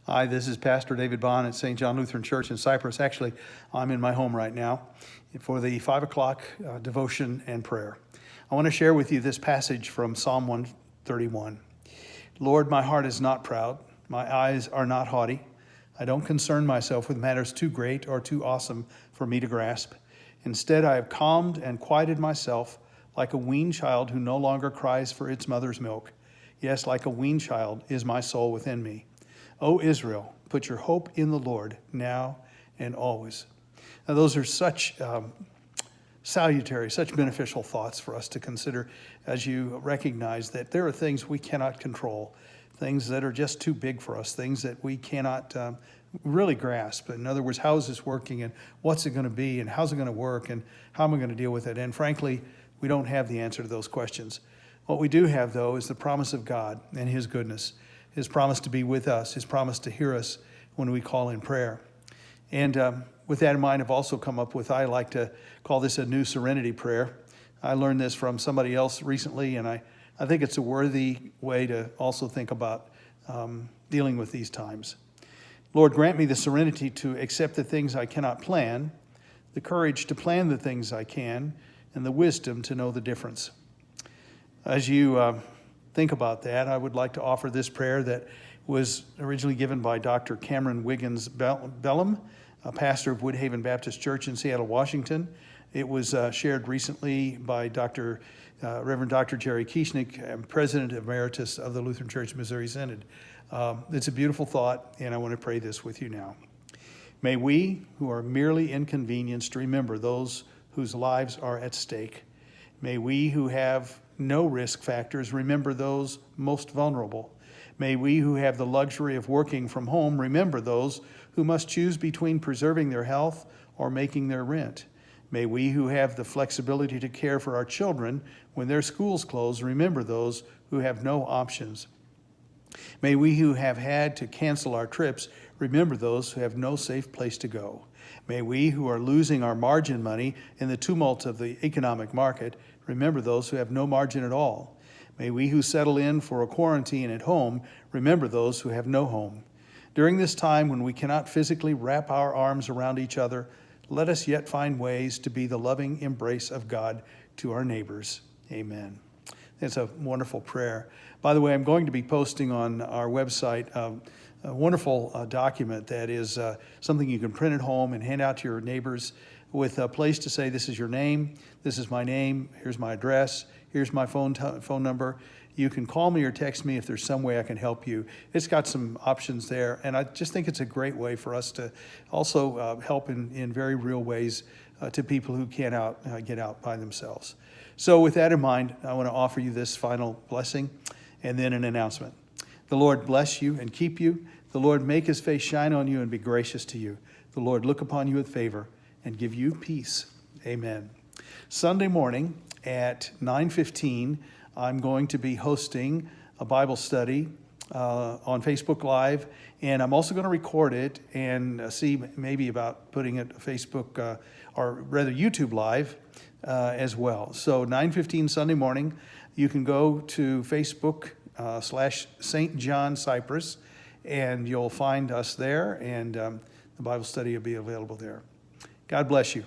Hi, this is Pastor David Bond at St. John Lutheran Church in Cyprus. Actually, I'm in my home right now for the 5 o'clock devotion and prayer. I want to share with you this passage from Psalm 131. Lord, my heart is not proud. My eyes are not haughty. I don't concern myself with matters too great or too awesome for me to grasp. Instead, I have calmed and quieted myself like a weaned child who no longer cries for its mother's milk. Yes, like a weaned child is my soul within me. O Israel, put your hope in the Lord now and always. Now, those are such salutary, such beneficial thoughts for us to consider as you recognize that there are things we cannot control, things that are just too big for us, things that we cannot really grasp. In other words, how is this working and what's it going to be and how's it going to work and how am I going to deal with it? And frankly, we don't have the answer to those questions. What we do have, though, is the promise of God and His goodness, His promise to be with us, His promise to hear us when we call in prayer. And with that in mind, I've also come up with, I like to call this a new serenity prayer. I learned this from somebody else recently, and I think it's a worthy way to also think about dealing with these times. Lord, grant me the serenity to accept the things I cannot plan, the courage to plan the things I can, and the wisdom to know the difference. As you think about that, I would like to offer this prayer that was originally given by Dr. Cameron Wiggins Bellum, a pastor of Woodhaven Baptist Church in Seattle, Washington. It was shared recently by Reverend Dr. Jerry Kieschnick, President Emeritus of the Lutheran Church Missouri Synod. It's a beautiful thought, and I want to pray this with you now. May we, who are merely inconvenienced, remember those whose lives are at stake. May we, who have no risk factors, remember those most vulnerable. May we, who have the luxury of working from home, remember those who must choose between preserving their health or making their rent. May we, who have the flexibility to care for our children when their schools close, remember those who have no options. May we, who have had to cancel our trips, remember those who have no safe place to go. May we, who are losing our margin money in the tumult of the economic market, remember those who have no margin at all. May we, who settle in for a quarantine at home, remember those who have no home. During this time when we cannot physically wrap our arms around each other, let us yet find ways to be the loving embrace of God to our neighbors. Amen. That's a wonderful prayer. By the way, I'm going to be posting on our website a wonderful document that is something you can print at home and hand out to your neighbors with a place to say, this is your name, this is my name, here's my address, here's my phone number. You can call me or text me if there's some way I can help you. It's got some options there, and I just think it's a great way for us to also help in very real ways to people who can't get out by themselves. So with that in mind, I want to offer you this final blessing and then an announcement. The Lord bless you and keep you. The Lord make His face shine on you and be gracious to you. The Lord look upon you with favor and give you peace. Amen. Sunday morning at 9:15, I'm going to be hosting a Bible study on Facebook Live, and I'm also going to record it and see maybe about putting it Facebook or rather YouTube Live as well. So 9:15 Sunday morning, you can go to Facebook /St. John Cyprus, and you'll find us there, and the Bible study will be available there. God bless you.